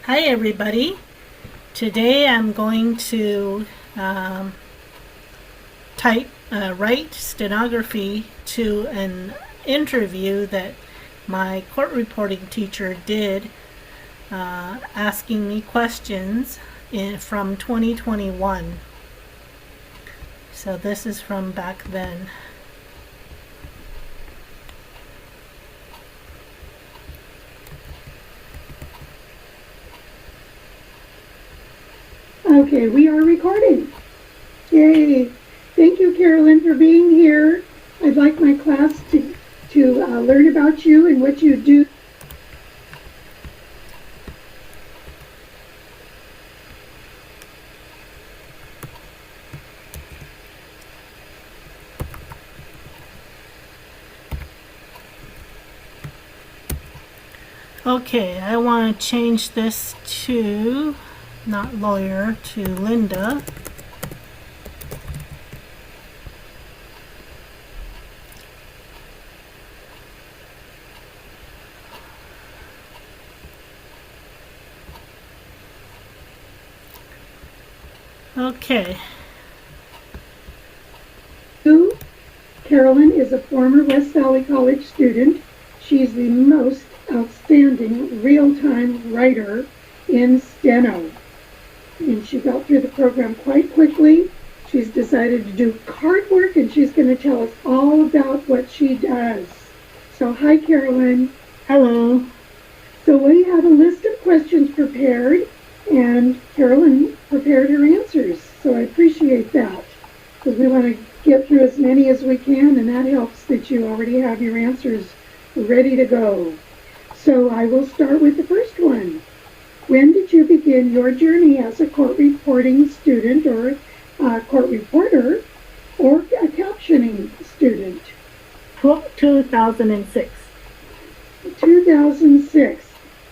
Hi everybody. Today I'm going to write stenography to an interview that my court reporting teacher did, asking me questions from 2021. So this is from back then. Okay, we are recording. Yay. Thank you, Carolyn, for being here. I'd like my class to learn about you and what you do. Okay, I want to change this to not lawyer to Linda. Okay. Carolyn is a former West Valley College student. She's the most outstanding real-time writer in steno. And she got through the program quite quickly. She's decided to do card work, and she's going to tell us all about what she does. So hi, Carolyn. Hello. So we have a list of questions prepared, and Carolyn prepared her answers. So I appreciate that, because we want to get through as many as we can, and that helps that you already have your answers ready to go. So I will start with the first one. When did you begin your journey as a court reporting student or a court reporter or a captioning student? 2006. 2006.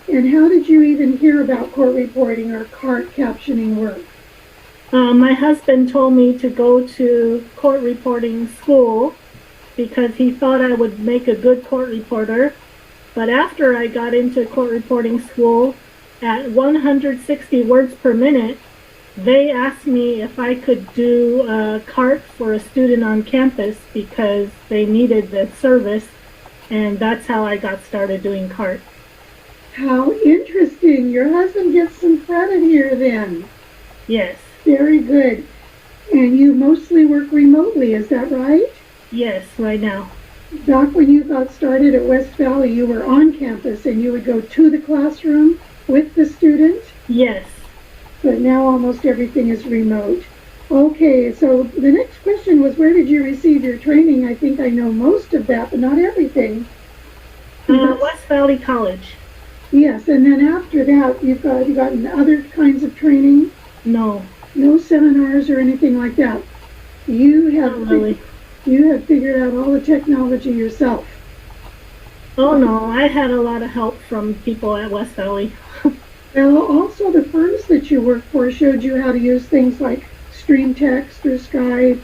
And how did you even hear about court reporting or court captioning work? My husband told me to go to court reporting school because he thought I would make a good court reporter. But after I got into court reporting school, at 160 words per minute, they asked me if I could do a CART for a student on campus because they needed the service, and that's how I got started doing CART. How interesting. Your husband gets some credit here then. Yes. Very good. And you mostly work remotely, is that right? Yes, right now. Back when you got started at West Valley, you were on campus and you would go to the classroom with the student? Yes. But now almost everything is remote. Okay, so the next question was, where did you receive your training? I think I know most of that, but not everything. West Valley College. Yes, and then after that, you've gotten other kinds of training? No. No seminars or anything like that. You have Not really. You have figured out all the technology yourself. Oh no, I had a lot of help from people at West Valley. Well, also the firms that you work for showed you how to use things like Stream Text or Skype.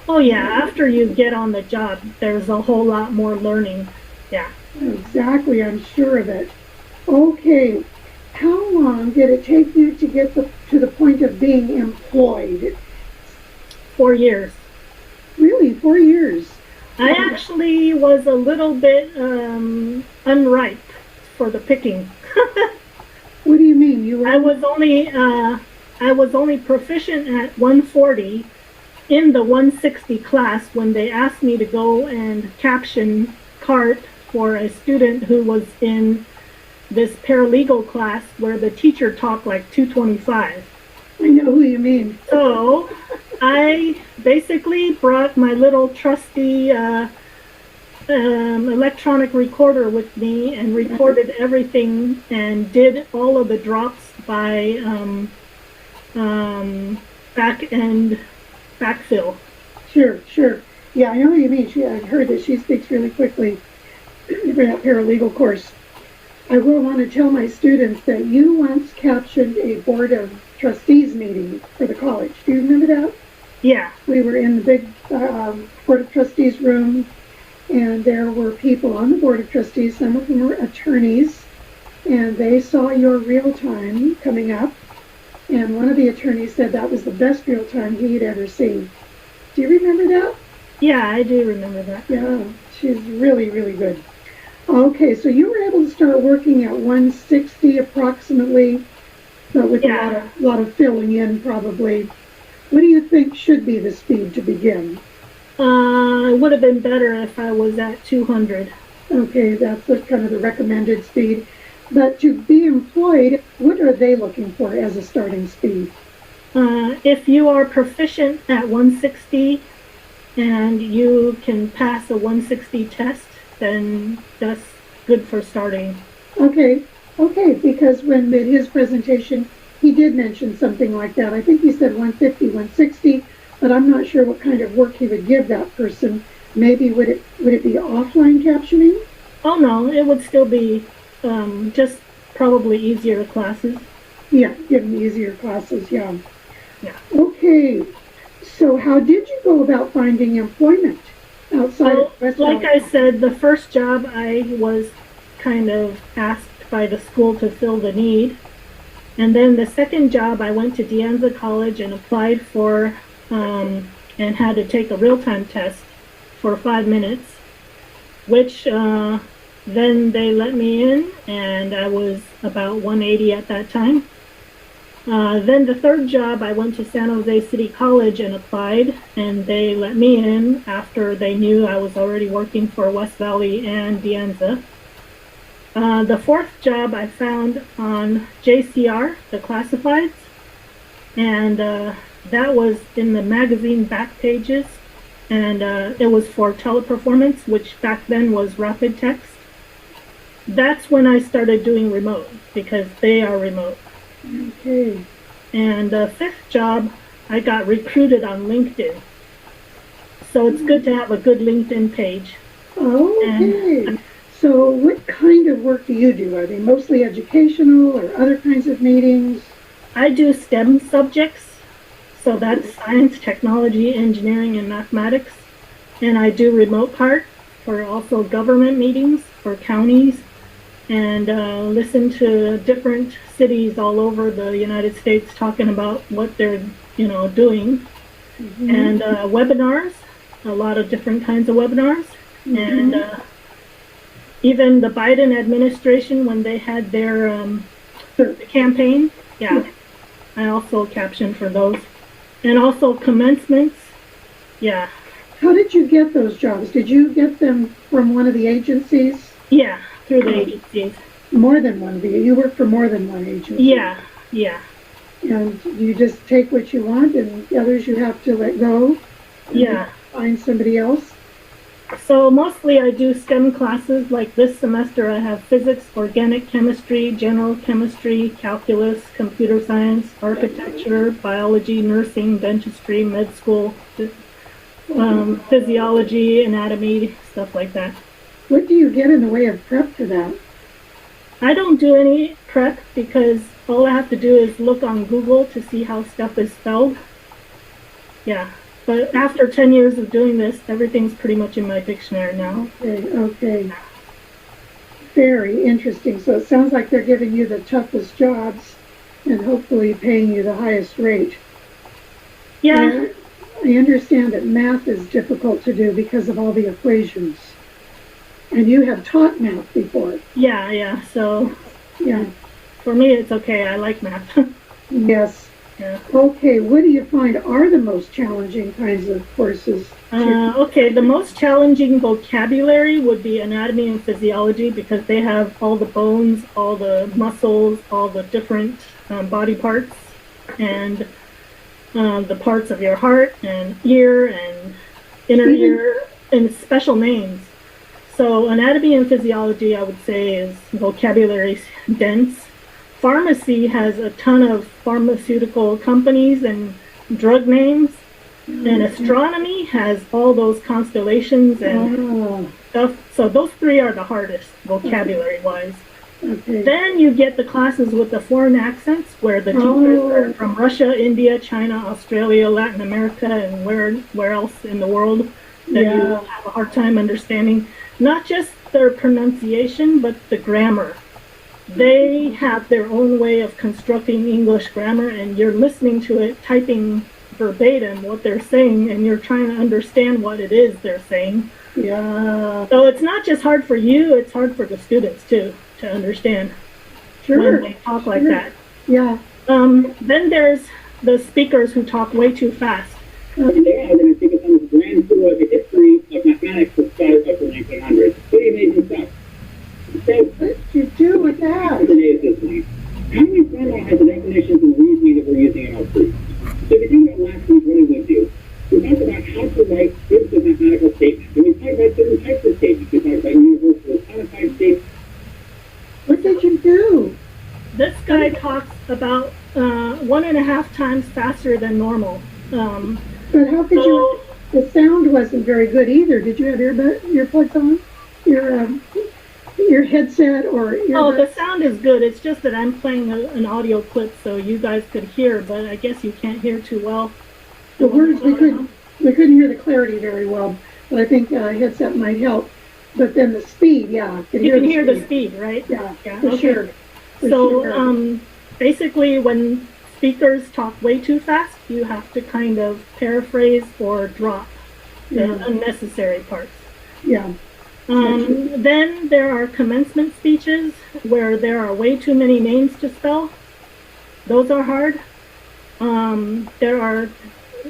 Oh yeah, after you get on the job, there's a whole lot more learning. Yeah. Exactly, I'm sure of it. Okay, how long did it take you to get to the point of being employed? 4 years. Really, 4 years? I actually was a little bit unripe for the picking. What do you mean? You were... I was only proficient at 140 in the 160 class when they asked me to go and caption CART for a student who was in this paralegal class where the teacher talked like 225. I know who you mean. So I basically brought my little trusty electronic recorder with me and recorded everything and did all of the drops by back-end backfill. Sure. Yeah, I know what you mean. I heard that she speaks really quickly for that paralegal course. I will want to tell my students that you once captioned a board of trustees meeting for the college. Do you remember that? Yeah. We were in the big board of trustees room, and there were people on the board of trustees. Some of them were attorneys, and they saw your real time coming up, and one of the attorneys said that was the best real time he'd ever seen. Do you remember that? Yeah, I do remember that. Yeah, she's really, really good. Okay, so you were able to start working at 160 approximately, but with Yeah. a lot of filling in probably. What do you think should be the speed to begin? It would have been better if I was at 200. Okay, that's the kind of the recommended speed. But to be employed, what are they looking for as a starting speed? If you are proficient at 160 and you can pass a 160 test, then that's good for starting. Okay, okay, because when in his presentation, he did mention something like that. I think he said 150, 160, but I'm not sure what kind of work he would give that person. Maybe would it be offline captioning? Oh no, it would still be just probably easier classes. Yeah, give them easier classes, yeah. Yeah. Okay, so how did you go about finding employment outside of Well, West like Valley? I said, the first job I was kind of asked by the school to fill the need. And then the second job, I went to De Anza College and applied for and had to take a real time test for 5 minutes, which then they let me in, and I was about 180 at that time. Then the third job, I went to San Jose City College and applied, and they let me in after they knew I was already working for West Valley and De Anza. The fourth job I found on JCR, the classifieds, and that was in the magazine back pages, and it was for teleperformance, which back then was rapid text. That's when I started doing remote because they are remote. Okay, And the fifth job, I got recruited on LinkedIn. So it's good to have a good LinkedIn page. And okay. So what kind of work do you do? Are they mostly educational or other kinds of meetings? I do STEM subjects. So that's science, technology, engineering, and mathematics. And I do remote part for also government meetings for counties and listen to different cities all over the United States talking about what they're, doing. And webinars, a lot of different kinds of webinars. And even the Biden administration, when they had their campaign, yeah, I also captioned for those. And also commencements, yeah, How did you get those jobs? Did you get them from one of the agencies? yeah, through the agencies. More than one. You work for more than one agency. Yeah, yeah, And you just take what you want, and the others you have to let go. yeah. Find somebody else. So mostly I do STEM classes. Like this semester I have physics, organic chemistry, general chemistry, calculus, computer science, architecture, biology, nursing, dentistry, med school, physiology, anatomy, stuff like that. What do you get in the way of prep for that? I don't do any prep because all I have to do is look on Google to see how stuff is spelled. Yeah. But after 10 years of doing this, everything's pretty much in my dictionary now. Okay. Very interesting. So it sounds like they're giving you the toughest jobs and hopefully paying you the highest rate. Yeah. And I understand that math is difficult to do because of all the equations. And you have taught math before. Yeah. So Yeah. for me, it's okay. I like math. Yes. Yeah. Okay. What do you find are the most challenging kinds of courses? Okay, the most challenging vocabulary would be anatomy and physiology because they have all the bones, all the muscles, all the different body parts, and the parts of your heart and ear and inner ear, and special names. So anatomy and physiology, I would say, is vocabulary dense. Pharmacy has a ton of pharmaceutical companies and drug names. And astronomy has all those constellations and stuff. So those three are the hardest vocabulary wise. Okay. Then you get the classes with the foreign accents where the teachers are from Russia, India, China, Australia, Latin America, and where else in the world that you have a hard time understanding not just their pronunciation but the grammar. they have their own way of constructing English grammar, and you're listening to it, typing verbatim what they're saying, and you're trying to understand what it is they're saying. Yeah. So it's not just hard for you, it's hard for the students too to understand when they talk like that. Yeah. Then there's the speakers who talk way too fast. Today I'm going to take us on this grand tour of the history of mathematics that started up in the 1900s. Pretty amazing stuff. So, What did you do with that? today's listening. How many has the definitions and reasoning that we're using in our proof? So if you think about last week, what did we do? We talked about how to write simple mathematical statements. And we talked about different types of statements. We talked about universal quantified statements. What did you do? This guy talks about 1.5 times faster than normal. But how could you? The sound wasn't very good either. Did you have earplugs on? Your headset or earbuds? Oh, the sound is good. It's just that I'm playing an audio clip so you guys could hear, but I guess you can't hear too well. The words we couldn't hear the clarity very well, but I think a headset might help. But then the speed, yeah, You can hear the speed, right? Yeah, Yeah, for okay. sure. For So sure. basically, when speakers talk way too fast, you have to kind of paraphrase or drop the unnecessary parts. Yeah. Then there are commencement speeches where there are way too many names to spell. Those are hard. There are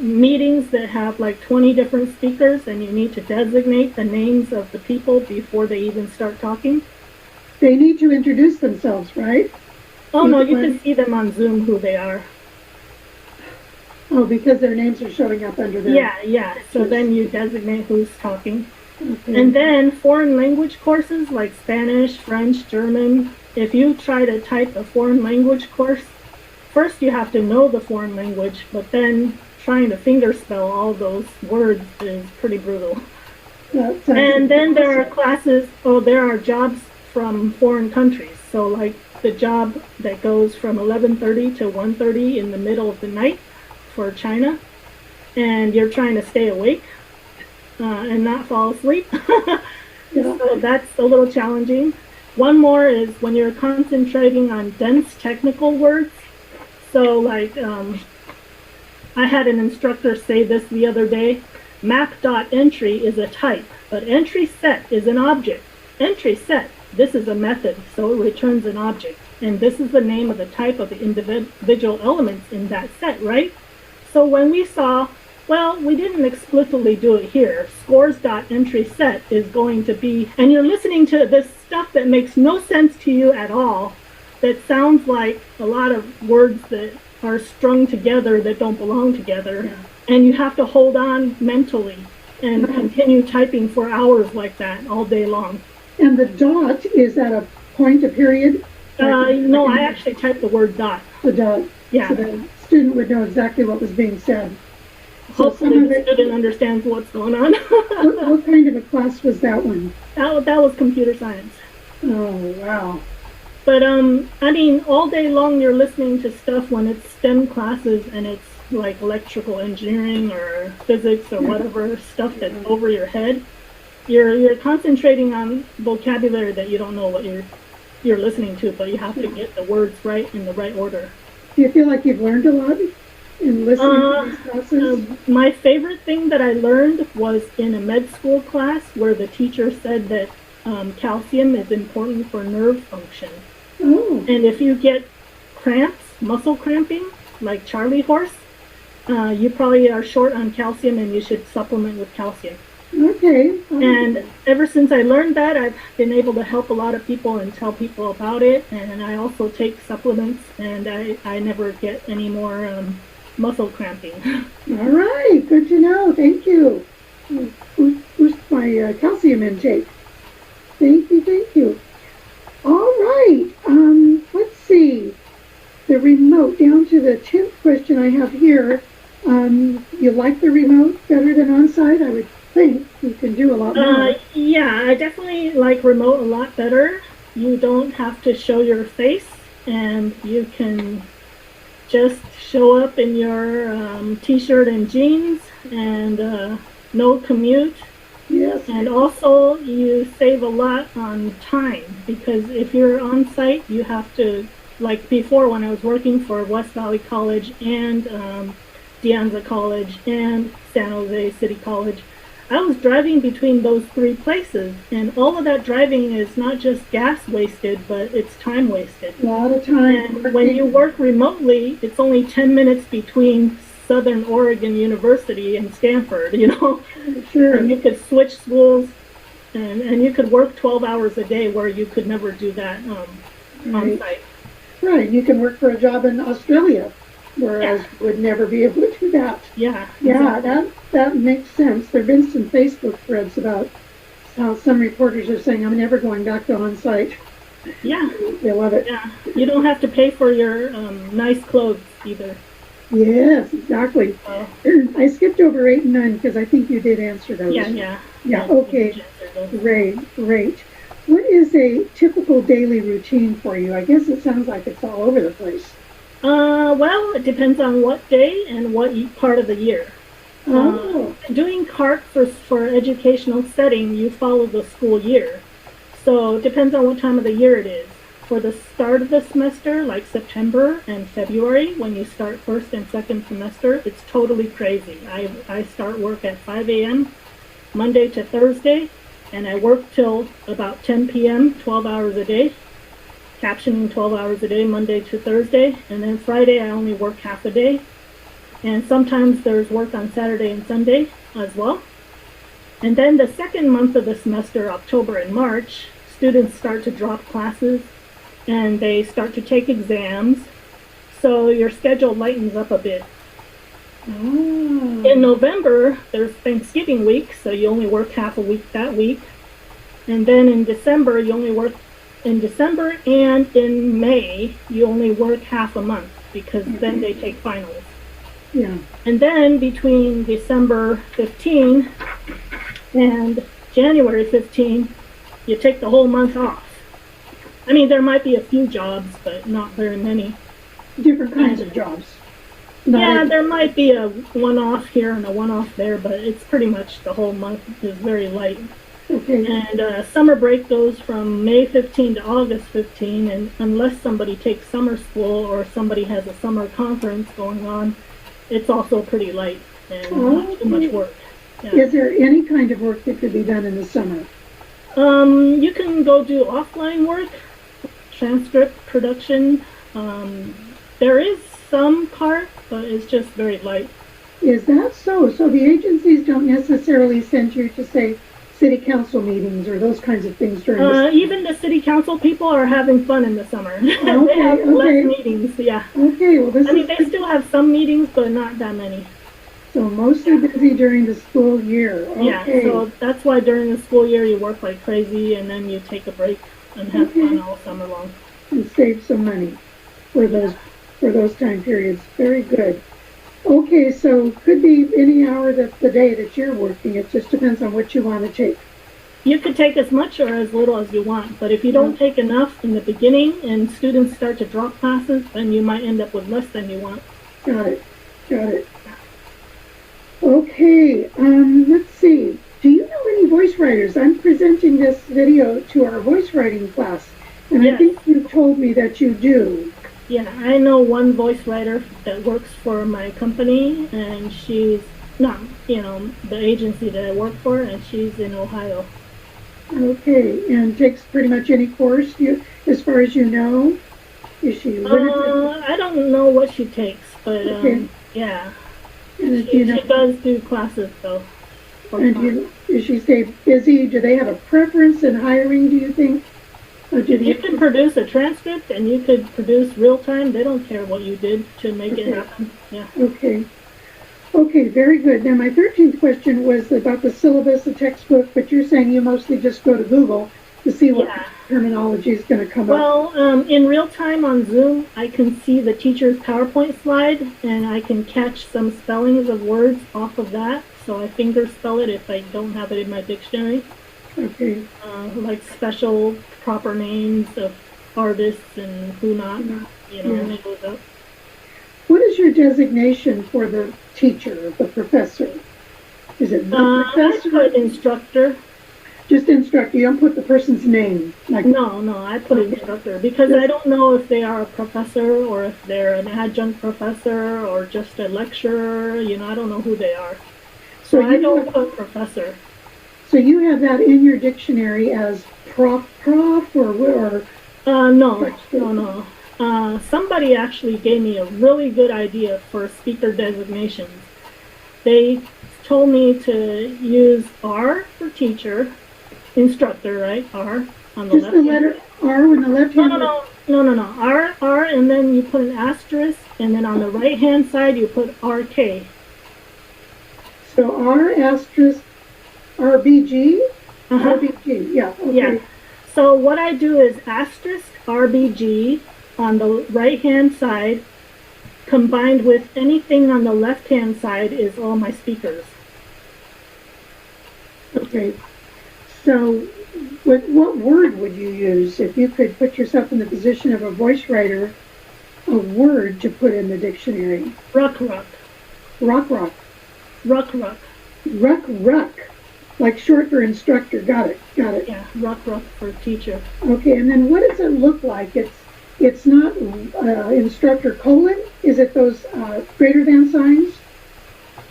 meetings that have like 20 different speakers, and you need to designate the names of the people before they even start talking. They need to introduce themselves, right? Oh no, you can see them on Zoom who they are. Oh, because their names are showing up under there. Yeah. So then you designate who's talking. Okay. And then foreign language courses like Spanish, French, German, if you try to type a foreign language course, first you have to know the foreign language, but then trying to fingerspell all those words is pretty brutal. And then there are classes, there are jobs from foreign countries. So like the job that goes from 11:30 to 1:30 in the middle of the night for China, and you're trying to stay awake and not fall asleep. So that's a little challenging. One more is when you're concentrating on dense technical words. So like I had an instructor say this the other day, map.entry is a type, but entry set is an object. Entry set, this is a method, so it returns an object. And this is the name of the type of the individual elements in that set, right? So when we saw, well, we didn't explicitly do it here. Scores.entry_set is going to be, and you're listening to this stuff that makes no sense to you at all, that sounds like a lot of words that are strung together that don't belong together. And you have to hold on mentally and continue typing for hours like that all day long. And the dot, is that a point, a period? No, I actually typed the word dot. The dot. Yeah. So the student would know exactly what was being said. So Hopefully the student understands what's going on. what kind of a class was that one? That was computer science. Oh, wow. But I mean, all day long you're listening to stuff when it's STEM classes and it's like electrical engineering or physics or whatever stuff that's over your head. You're concentrating on vocabulary that you don't know what you're listening to, but you have to get the words right in the right order. Do you feel like you've learned a lot in listening to these classes? My favorite thing that I learned was in a med school class where the teacher said that calcium is important for nerve function. Oh. And if you get cramps, muscle cramping, like Charlie horse, you probably are short on calcium and you should supplement with calcium. Okay. And ever since I learned that, I've been able to help a lot of people and tell people about it. And I also take supplements, and I never get any more muscle cramping. All right. Good to know. Thank you. Boost my calcium intake. Thank you. Thank you. All right. Let's see. The remote, down to the 10th question I have here. You like the remote better than on-site? I would think you can do a lot more. Yeah, I definitely like remote a lot better. You don't have to show your face, and you can just show up in your t-shirt and jeans, and no commute. Yes. And also, you save a lot on time because if you're on site, you have to, like before when I was working for West Valley College and De Anza College and San Jose City College, I was driving between those three places, and all of that driving is not just gas wasted, but it's time wasted. A lot of time. And when you work remotely, it's only 10 minutes between Southern Oregon University and Stanford, you know? Sure. And you could switch schools and you could work 12 hours a day where you could never do that on site. Right. You can work for a job in Australia, whereas would never be able to do that. Yeah. Yeah, Exactly. that makes sense. There have been some Facebook threads about how some reporters are saying, I'm never going back to on-site. Yeah. They love it. Yeah. You don't have to pay for your nice clothes either. Yes, exactly. I skipped over 8 and 9 because I think you did answer those. Yeah. Yeah, okay. Great. What is a typical daily routine for you? I guess it sounds like it's all over the place. Well, it depends on what day and what part of the year. Doing CART for educational setting, you follow the school year. So it depends on what time of the year it is. For the start of the semester, like September and February, when you start first and second semester, it's totally crazy. I start work at 5 a.m. Monday to Thursday, and I work till about 10 p.m., 12 hours a day, captioning 12 hours a day, Monday to Thursday, and then Friday I only work half a day. And sometimes there's work on Saturday and Sunday as well. And then the second month of the semester, October and March, students start to drop classes and they start to take exams. So your schedule lightens up a bit. In November, there's Thanksgiving week, so you only work half a week that week. And then in December, you only work in December, and in May, you only work half a month because then they take finals. Yeah. And then between December 15 and January 15, you take the whole month off. I mean, there might be a few jobs, but not very many. Different kinds of jobs. There might be a one-off here and a one-off there, but it's pretty much the whole month is very light. Okay. And summer break goes from May 15 to August 15, and unless somebody takes summer school or somebody has a summer conference going on, it's also pretty light and not too much work. Yeah. Is there any kind of work that could be done in the summer? You can go do offline work, transcript production. There is some part, but it's just very light. Is that so? So the agencies don't necessarily send you to, say, city council meetings or those kinds of things during the summer? Even the city council people are having fun in the summer. They have less meetings, yeah. Okay, well they still have some meetings, but not that many. So mostly busy during the school year. Okay. Yeah, so that's why during the school year you work like crazy and then you take a break and have fun all summer long. And save some money for those time periods. Very good. Okay, so could be any hour of the day that you're working. It just depends on what you want to take. You could take as much or as little as you want, but if you don't take enough in the beginning and students start to drop classes, then you might end up with less than you want. Got it. Okay, let's see. Do you know any voice writers? I'm presenting this video to our voice writing class, and yes. I think you told me that you do. Yeah, I know one voice writer that works for my company, and she's not, the agency that I work for, and she's in Ohio. Okay, and takes pretty much any course, as far as you know? Is she? I don't know what she takes, but yeah. She does do classes, though. And does she stay busy? Do they have a preference in hiring, do you think? You can produce a transcript, and you could produce Realtime. They don't care what you did to make it happen. Yeah. Okay, very good. Now, my 13th question was about the syllabus, the textbook, but you're saying you mostly just go to Google to see what terminology is going to come up. Well, in real time on Zoom, I can see the teacher's PowerPoint slide, and I can catch some spellings of words off of that. So I finger spell it if I don't have it in my dictionary. Okay. Like special proper names of artists and who not, and it goes up. What is your designation for the teacher, the professor? Is it the I professor? put instructor. Just instructor. You don't put the person's name. Like, No, I put okay. instructor because I don't know if they are a professor or if they're an adjunct professor or just a lecturer. I don't know who they are. So I don't put professor. So you have that in your dictionary as prof, or No. Somebody actually gave me a really good idea for speaker designations. They told me to use R for teacher, instructor, right? R on the just left. the letter R on the left hand? No. R, and then you put an asterisk, and then on the right hand side you put RK. So R asterisk RBG? Uh-huh. RBG, yeah, okay. Yeah. So what I do is asterisk RBG on the right hand side combined with anything on the left hand side is all my speakers. Okay. So what word would you use if you could put yourself in the position of a voice writer, a word to put in the dictionary? Ruck. Rock. Ruck. Like short for instructor. Got it. Yeah, ruck for teacher. Okay, and then what does it look like? It's not instructor colon? Is it those greater than signs?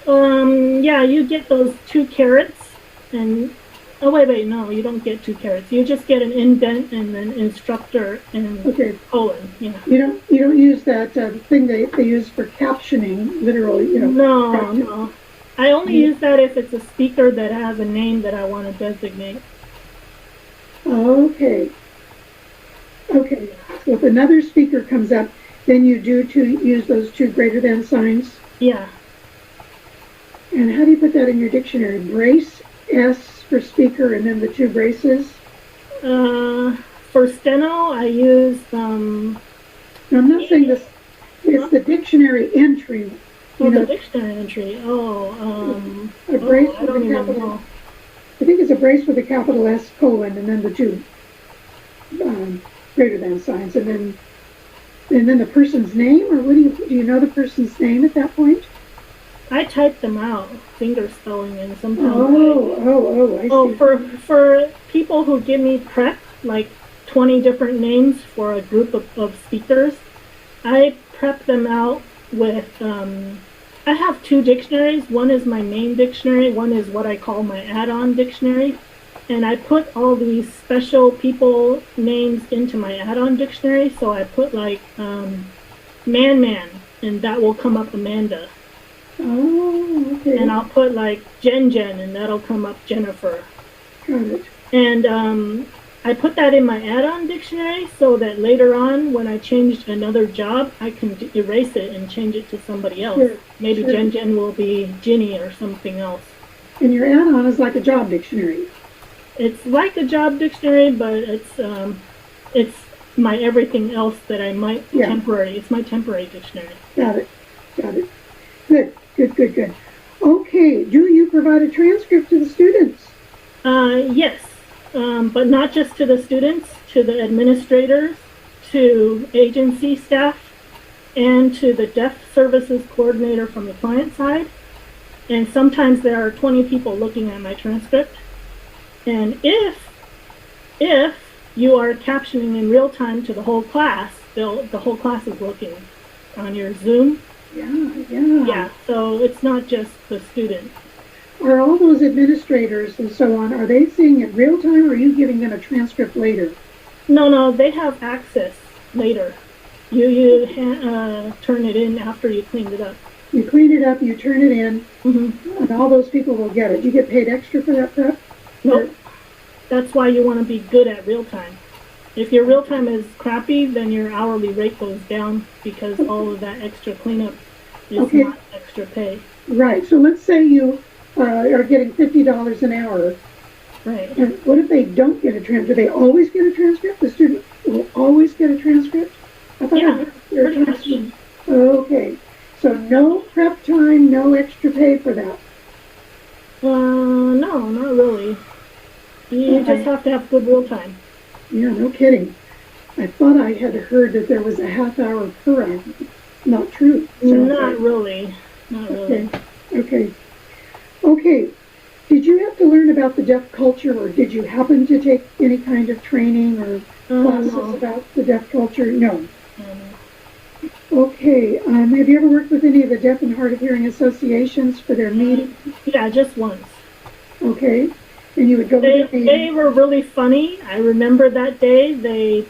Yeah, you get those 2 carets and oh wait, no, you don't get 2 carets. You just get an indent and then instructor and colon. Yeah. You don't use that thing they use for captioning, literally, No. I only use that if it's a speaker that has a name that I want to designate. Okay. So if another speaker comes up, then you do use those 2 greater than signs? Yeah. And how do you put that in your dictionary? Brace, S for speaker, and then the 2 braces? For steno, I use No, I'm not saying this. It's the dictionary entry. The dictionary entry. A brace with a capital. I think it's a brace with a capital S colon, and then the 2 greater than signs, and then the person's name, or do you know the person's name at that point? I type them out, finger spelling, and sometimes. I see. For people who give me prep, like 20 different names for a group of speakers, I prep them out with. I have 2 dictionaries. One is my main dictionary. One is what I call my add-on dictionary. And I put all these special people names into my add-on dictionary. So I put like Man, and that will come up Amanda. Oh, okay. And I'll put like Jen, and that'll come up Jennifer. Got it. And I put that in my add-on dictionary so that later on, when I changed another job, I can erase it and change it to somebody else. Sure, Maybe sure. Jen will be Ginny or something else. And your add-on is like a job dictionary. It's like a job dictionary, but it's my everything else that I might temporary. It's my temporary dictionary. Got it. Good. Okay, do you provide a transcript to the students? Yes, but not just to the students, to the administrators, to agency staff, and to the deaf services coordinator from the client side. And sometimes there are 20 people looking at my transcript. And if you are captioning in real time to the whole class, the whole class is looking on your Zoom. Yeah, so it's not just the student. Are all those administrators and so on, are they seeing it real time, or are you giving them a transcript later? No, they have access later. You turn it in after you cleaned it up. You clean it up, you turn it in, Mm-hmm. and all those people will get it. Do you get paid extra for that prep? Nope. That's why you want to be good at real time. If your real time is crappy, then your hourly rate goes down because all of that extra cleanup is not extra pay. Right. So let's say you are getting $50 an hour. Right. And what if they don't get a transcript? Do they always get a transcript? The student will always get a transcript? I thought pretty much. Okay. So no prep time, no extra pay for that. No, not really. You just have to have good real time. Yeah, no kidding. I thought I had heard that there was a half hour per hour. Not true. Not really. Okay. Okay, did you have to learn about the deaf culture, or did you happen to take any kind of training or classes No. about the deaf culture? No. Um, Okay, have you ever worked with any of the deaf and hard of hearing associations for their meetings? yeah, just once. Okay, and you would go to their They meeting? were really funny. I remember that day they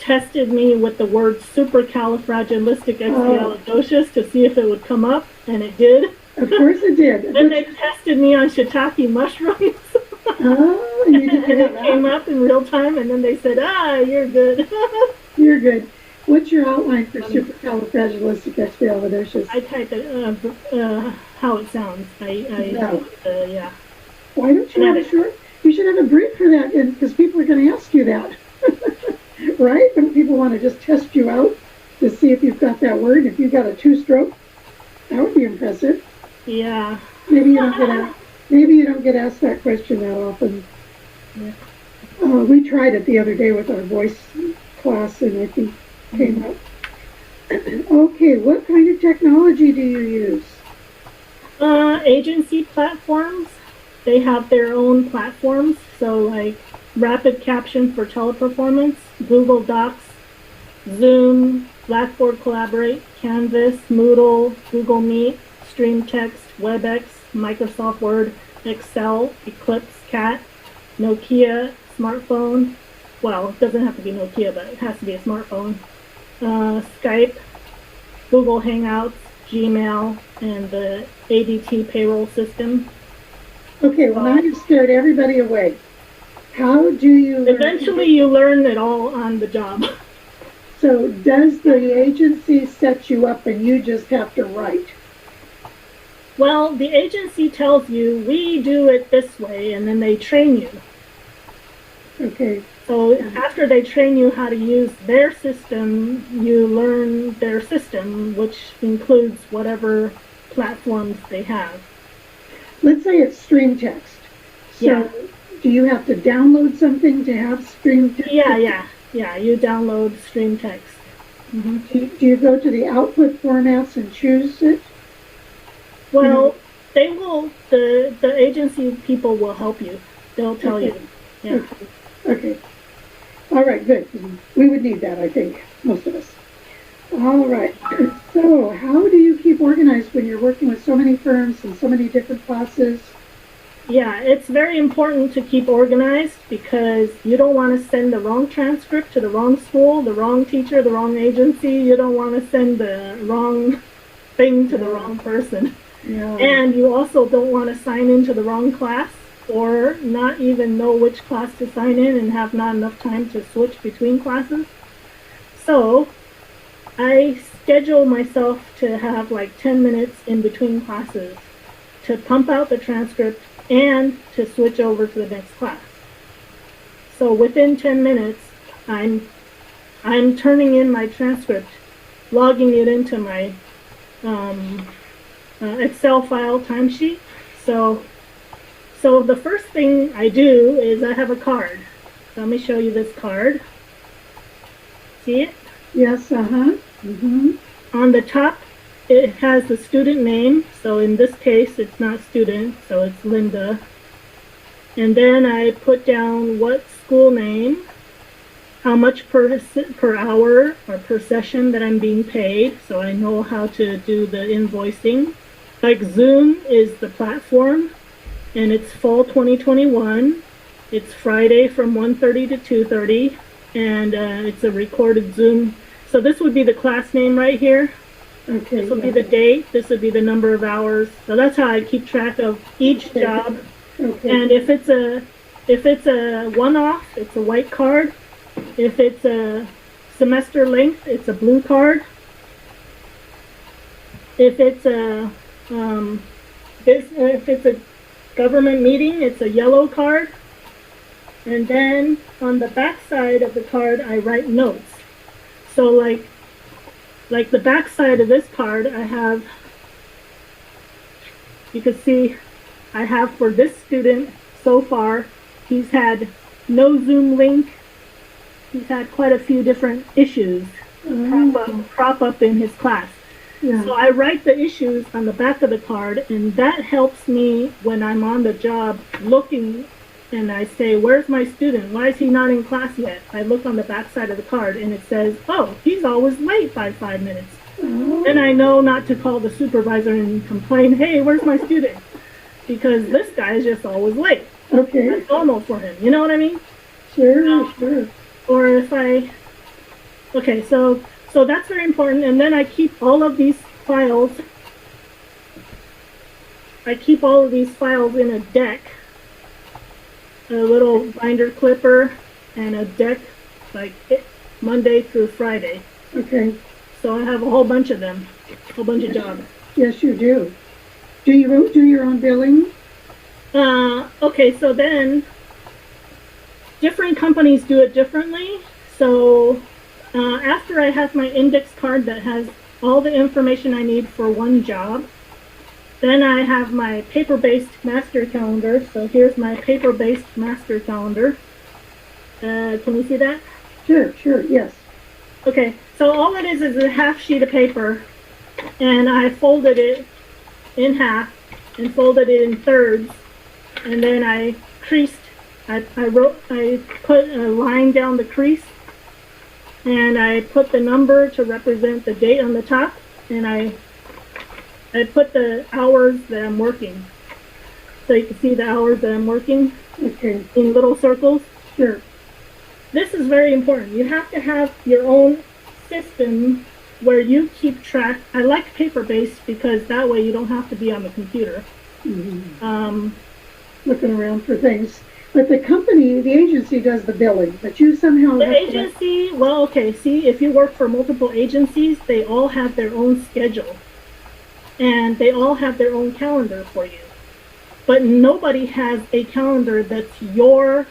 tested me with the word Oh, supercalifragilisticexpialidocious to see if it would come up, and it did. of course it did. Then they tested me on shiitake mushrooms, Oh, and you didn't and have it came that. up in real time. And then they said, "Ah, you're good." You're good. What's your outline for Funny. supercalifragilisticexpialidocious? I typed it, how it sounds. I No. yeah, Why don't you have a phonetic. short? You should have a brief for that, because people are going to ask you that, right? Don't people want to just test you out to see if you've got that word? If you've got a two-stroke, that would be impressive. Yeah. Maybe you don't get asked. Maybe you don't get asked that question that often. Yeah. We tried it the other day with our voice class, and I think it came up. Okay, what kind of technology do you use? Agency platforms. They have their own platforms. So like Rapid Caption for teleperformance, Google Docs, Zoom, Blackboard Collaborate, Canvas, Moodle, Google Meet, Stream Text, WebEx, Microsoft Word, Excel, Eclipse, Cat, Nokia, smartphone. Well, it doesn't have to be Nokia, but it has to be a smartphone. Skype, Google Hangouts, Gmail, and the ADT payroll system. Okay, well now So you've scared everybody away. How do you learn to eventually you learn it all on the job. So does the agency set you up and you just have to write? Well, the agency tells you we do it this way, and then they train you. Okay, So after they train you how to use their system, you learn their system, which includes whatever platforms they have. let's say it's stream text. Yeah, So do you have to download something to have stream text? yeah. You download stream text. Hmm. Do you go to the output formats and choose it? You know, Well, they will. The agency people will help you. They'll tell okay, you. Yeah. okay, okay. All right, good. We would need that, I think, most of us. All right. So how do you keep organized when you're working with so many firms and so many different classes? Yeah, it's very important to keep organized because you don't want to send the wrong transcript to the wrong school, the wrong teacher, the wrong agency. You don't want to send the wrong thing to the Yeah, wrong person. yeah. And you also don't want to sign into the wrong class or not even know which class to sign in and have not enough time to switch between classes. So I schedule myself to have like 10 minutes in between classes to pump out the transcript and to switch over to the next class. So within 10 minutes, I'm I'm turning in my transcript, logging it into my um, Excel file timesheet. So so the first thing I do is I have a card. So let me show you this card. See it? Yes, uh-huh. Mm-hmm. On the top, it has the student name. So in this case, it's not student, so it's Linda. And then I put down what school name, how much per hour or per session that I'm being paid, so I know how to do the invoicing. Like Zoom is the platform, and it's fall 2021. It's Friday from 1:30 to 2:30, and it's a recorded Zoom. So this would be the class name right here. Okay, This will be yeah. the date. This would be the number of hours. So that's how I keep track of each Okay, job. okay, And if it's a one-off, it's a white card. If it's a semester length, it's a blue card. If it's a if it's a government meeting, it's a yellow card. And then on the back side of the card, I write notes. So like the back side of this card, I have, you can see, I have for this student so far, he's had no Zoom link. He's had quite a few different issues crop oh, up in his class. Yeah. So I write the issues on the back of the card, and that helps me when I'm on the job looking, and I say, where's my student? Why is he not in class yet? I look on the back side of the card, and it says, oh, he's always late by 5 minutes. And I know not to call the supervisor and complain, hey, where's my student? Because this guy is just always late. Okay. That's normal for him. You know what I mean? Sure, sure. Or if okay, so that's very important. And then I keep all of these files. I keep all of these files in a deck, a little binder clipper, and a deck, like Monday through Friday. Okay. So I have a whole bunch of them, a whole bunch of jobs. Yes, you do. Do you do your own billing? Okay, so then different companies do it differently. So after I have my index card that has all the information I need for one job, then I have my paper-based master calendar. So here's my paper-based master calendar. Can you see that? Sure, sure, yes. Okay, so all it is a half sheet of paper, and I folded it in half and folded it in thirds, and then I creased. I put a line down the crease, and I put the number to represent the date on the top, and I put the hours that I'm working. So you can see the hours that I'm working. Okay. In little circles. Sure. This is very important. You have to have your own system where you keep track. I like paper-based because that way you don't have to be on the computer. Mm-hmm. Looking around for things. But the company, the agency does the billing, but you somehow The have agency, well, okay, see, if you work for multiple agencies, they all have their own schedule. And they all have their own calendar for you. But nobody has a calendar that's your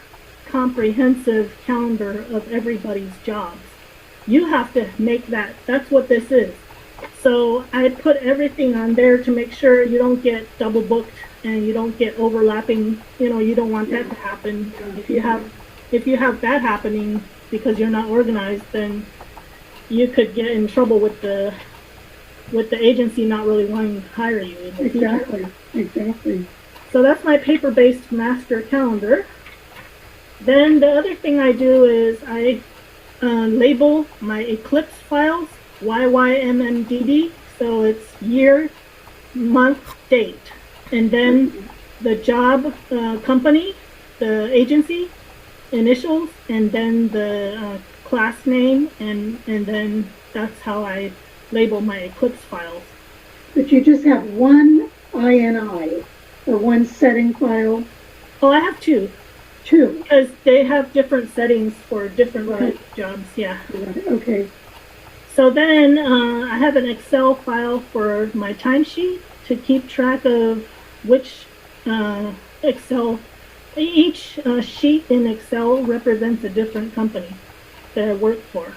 comprehensive calendar of everybody's jobs. You have to make that. That's what this is. So I put everything on there to make sure you don't get double booked and you don't get overlapping. You know, you don't want that to happen. If you have that happening because you're not organized, then you could get in trouble with the agency not really wanting to hire you. Exactly. Exactly. So that's my paper-based master calendar. Then the other thing I do is I label my Eclipse files, YYMMDD, so it's year, month, date. And then the job company, the agency, initials, and then the class name, and then that's how I label my Eclipse files. But you just have one INI, or one setting file? Oh, I have two. Two. Because they have different settings for different kinds of jobs, yeah. Right. Okay. So then I have an Excel file for my timesheet to keep track of which each sheet in Excel represents a different company that I work for.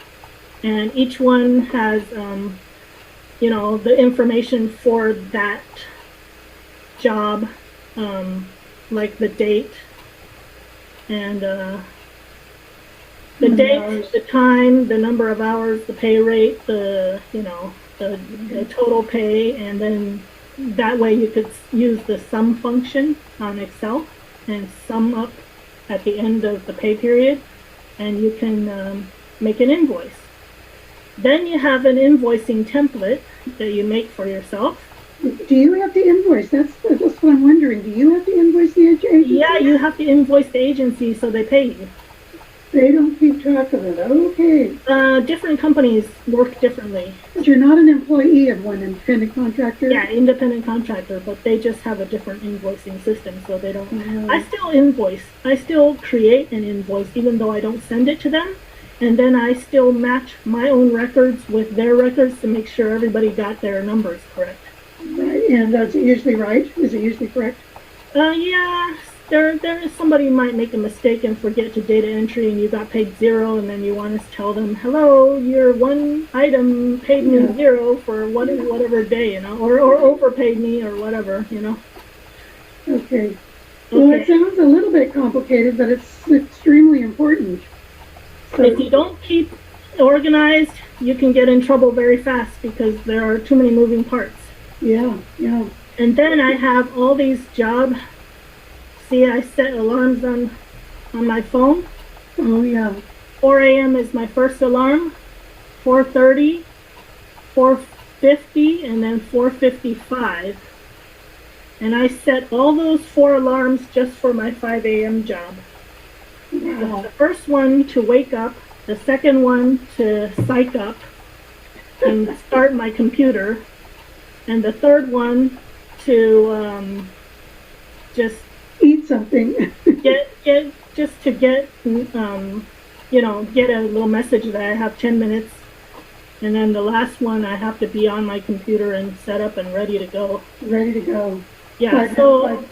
And each one has, the information for that job, like the date, and the date, the time, the number of hours, the pay rate, the total pay, and then that way you could use the sum function on Excel and sum up at the end of the pay period, and you can make an invoice. Then you have an invoicing template that you make for yourself. Do you have to invoice? That's what I'm wondering. Do you have to invoice the agency? Yeah, you have to invoice the agency so they pay you. They don't keep track of it. Okay. Different companies work differently. But you're not an employee of one independent contractor? Yeah, independent contractor, but they just have a different invoicing system, so they don't. I still invoice. I still create an invoice, even though I don't send it to them. And then I still match my own records with their records to make sure everybody got their numbers correct. Right, and that's usually right? Is it usually correct? Yeah, there is somebody might make a mistake and forget to data entry and you got paid 0, and then you want to tell them, hello, your one item paid me 0 for whatever day, or overpaid me or whatever, Okay. Well, it sounds a little bit complicated, but it's extremely important. So, if you don't keep organized, you can get in trouble very fast because there are too many moving parts. Yeah, yeah. And then I have all these see, I set alarms on my phone. Oh, yeah. 4 a.m. is my first alarm, 4:30, 4:50, and then 4:55. And I set all those 4 alarms just for my 5 a.m. job. Wow. The first one to wake up, the second one to psych up and start my computer, and the third one to just Eat something. get just to get get a little message that I have 10 minutes, and then the last one I have to be on my computer and set up and ready to go. Ready to go. Yeah, so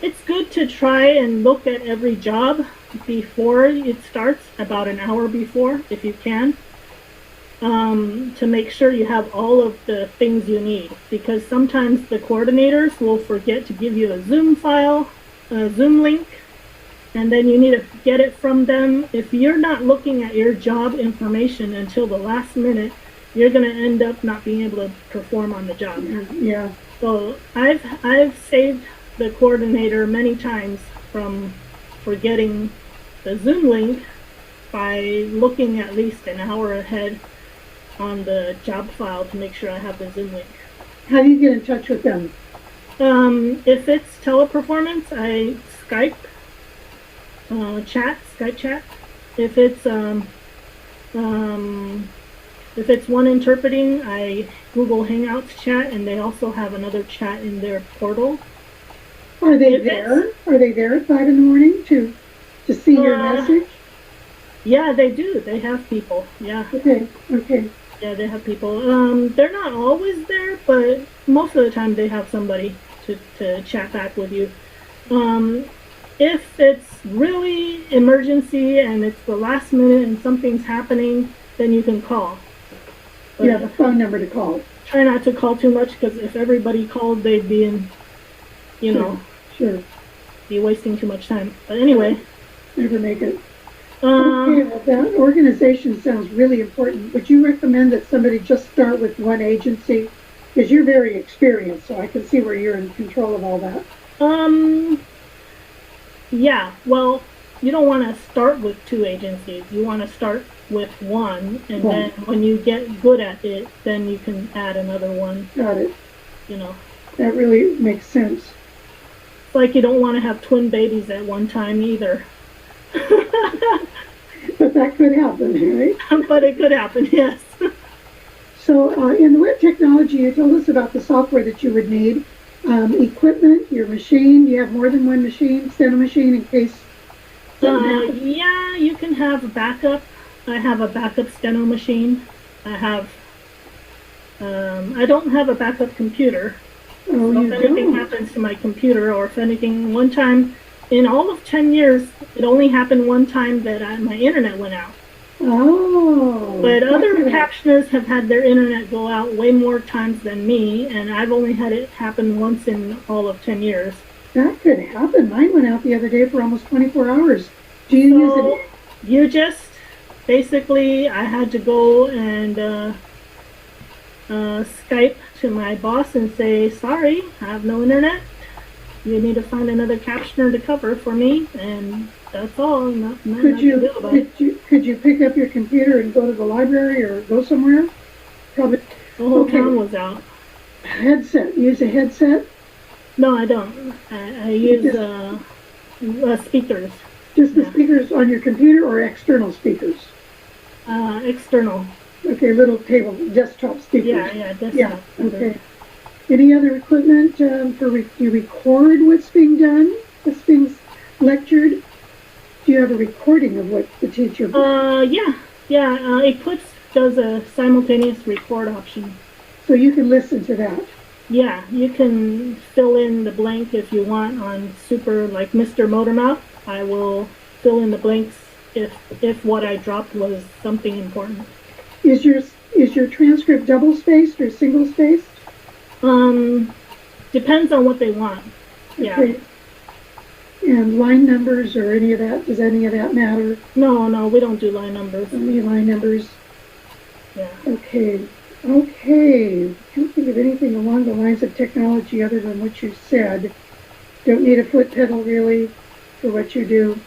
it's good to try and look at every job before it starts, about an hour before, if you can, to make sure you have all of the things you need. Because sometimes the coordinators will forget to give you a Zoom file, a Zoom link, and then you need to get it from them. If you're not looking at your job information until the last minute, you're going to end up not being able to perform on the job. Yeah. So I've saved the coordinator many times from forgetting the Zoom link by looking at least an hour ahead on the job file to make sure I have the Zoom link. How do you get in touch with them? If it's teleperformance, I Skype chat. If it's one interpreting, I Google Hangouts chat, and they also have another chat in their portal. Are they there? Are they there at 5 in the morning to see your message? Yeah, they do. They have people. Yeah. Okay. Yeah, they have people. They're not always there, but most of the time they have somebody to chat back with you. If it's really emergency and it's the last minute and something's happening, then you can call. But you have a phone number to call. Try not to call too much, because if everybody called, they'd be in, Sure. be wasting too much time. But anyway. Never make it. Okay, well, that organization sounds really important. Would you recommend that somebody just start with one agency? Because you're very experienced, so I can see where you're in control of all that. Yeah, well, you don't want to start with 2 agencies. You want to start with one, and then when you get good at it, then you can add another one. Got it. That really makes sense. It's like you don't want to have twin babies at one time either. But that could happen, right? But it could happen, yes. So in the web technology, you told us about the software that you would need. Equipment, your machine. Do you have more than one machine, steno machine, in case? Yeah, you can have a backup. I have a backup steno machine. I don't have a backup computer. Oh, so if anything happens to my computer, or if anything, one time in all of 10 years, it only happened one time that my internet went out. Oh. But other captioners have had their internet go out way more times than me, and I've only had it happen once in all of 10 years. That could happen. Mine went out the other day for almost 24 hours. Do you use it? You just, basically, I had to go and Skype to my boss and say, sorry, I have no internet. You need to find another captioner to cover for me, and that's all. Could you pick up your computer and go to the library or go somewhere? Probably. The whole town was out. Headset. Use a headset? No, I don't. I use speakers. Just the speakers on your computer, or external speakers? External. Okay, little table, desktop speakers. Yeah, desktop. Yeah, okay. Any other equipment you record what's being done, what's being lectured? Do you have a recording of what the teacher? Yeah. Eclipse does a simultaneous record option. So you can listen to that. Yeah, you can fill in the blank if you want on Super, like Mr. Motormouth. I will fill in the blanks if what I dropped was something important. Is your transcript double spaced or single spaced? Depends on what they want. Yeah. Okay. And line numbers or any of that, does any of that matter? No, we don't do line numbers. Only line numbers? Yeah. Okay. Can't think of anything along the lines of technology other than what you said. Don't need a foot pedal really for what you do.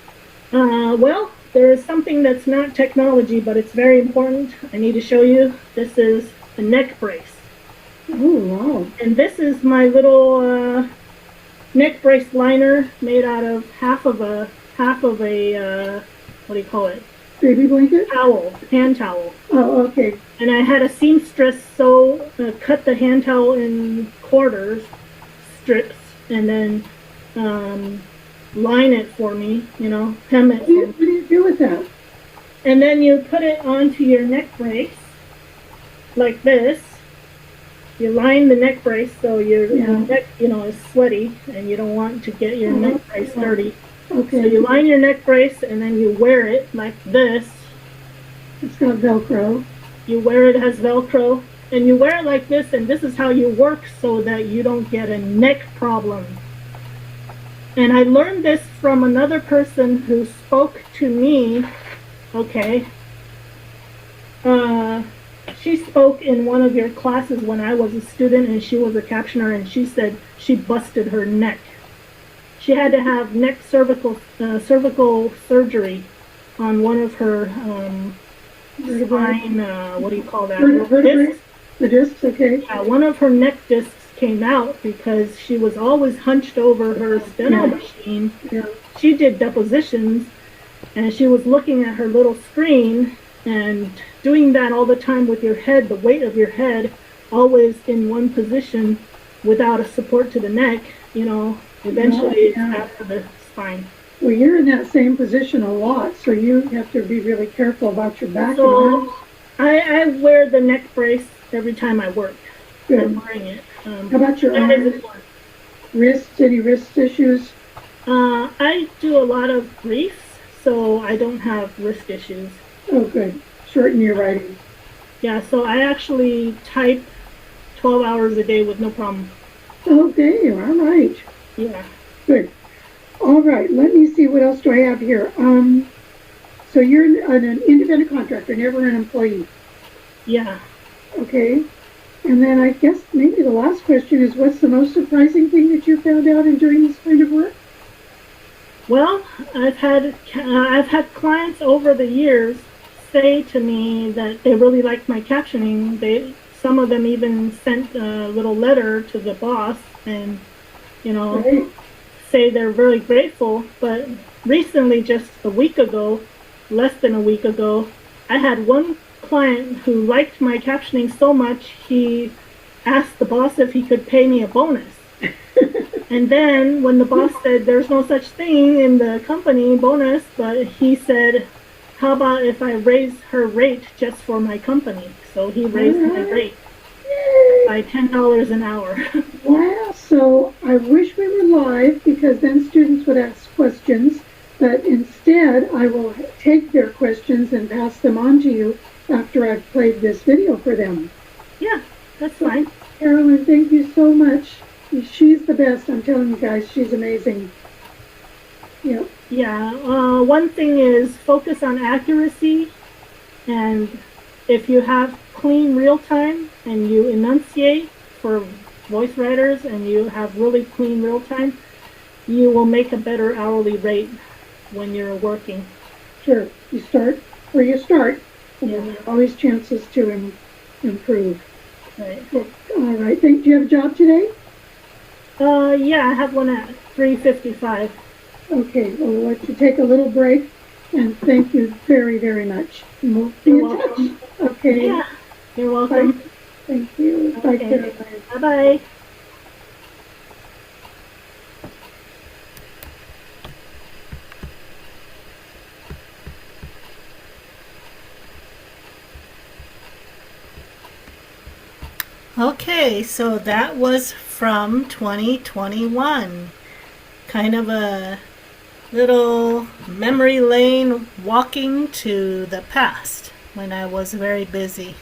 Well, there is something that's not technology, but it's very important. I need to show you. This is a neck brace. Oh, wow. And this is my little neck brace liner made out of half of a what do you call it? Baby blanket? Towel, hand towel. Oh, okay. And I had a seamstress cut the hand towel in quarters, strips, and then line it for me, hem it. What do you do with that? And then you put it onto your neck brace, like this. You line the neck brace so your neck, is sweaty, and you don't want to get your neck brace dirty. Okay. So you line your neck brace, and then you wear it like this. It's got Velcro. You wear it as Velcro, and you wear it like this, and this is how you work so that you don't get a neck problem. And I learned this from another person who spoke to me. Okay. She spoke in one of your classes when I was a student, and she was a captioner, and she said she busted her neck. She had to have neck cervical surgery on one of her spine, what do you call that? Discs? The discs, okay. Yeah, one of her neck discs came out because she was always hunched over her steno machine. Yeah. She did depositions, and she was looking at her little screen and doing that all the time with your head, the weight of your head, always in one position without a support to the neck, eventually it's bad for the spine. Well, you're in that same position a lot, so you have to be really careful about your back. So I wear the neck brace every time I work. Good. I'm wearing it. How about your arms? Wrists? Any wrist issues? I do a lot of briefs, so I don't have wrist issues. Oh, good. Shorten your writing. Yeah, so I actually type 12 hours a day with no problem. Okay, all right. Yeah. Good. All right, let me see, what else do I have here? So you're an independent contractor, never an employee. Yeah. Okay. And then I guess maybe the last question is, what's the most surprising thing that you found out in doing this kind of work? Well, I've had clients over the years say to me that they really liked my captioning. Some of them even sent a little letter to the boss and, Right. say they're very grateful. But recently, just a week ago, less than a week ago, I had one client who liked my captioning so much, he asked the boss if he could pay me a bonus. And then when the boss said there's no such thing in the company bonus, but he said, how about if I raise her rate just for my company? So he raised my rate by $10 an hour. Wow. So I wish we were live, because then students would ask questions, but instead I will take their questions and pass them on to you after I've played this video for them. Yeah, that's fine. Carolyn, thank you so much. She's the best. I'm telling you guys, she's amazing. Yeah. Yeah, one thing is focus on accuracy, and if you have clean real time and you enunciate for voice writers and you have really clean real time, you will make a better hourly rate when you're working. Sure. You start where you start, and Yeah. there are always chances to improve. Right. All right. Do you have a job today? Yeah, I have one at 3:55. Okay. Well, we'll let you take a little break, and thank you very, very much. And we'll be You're in touch. welcome. Okay. Yeah, you're welcome. Bye. Thank you. Bye, Okay. Carolyn. Bye-bye. Okay, so that was from 2021. Kind of a little memory lane walking to the past when I was very busy.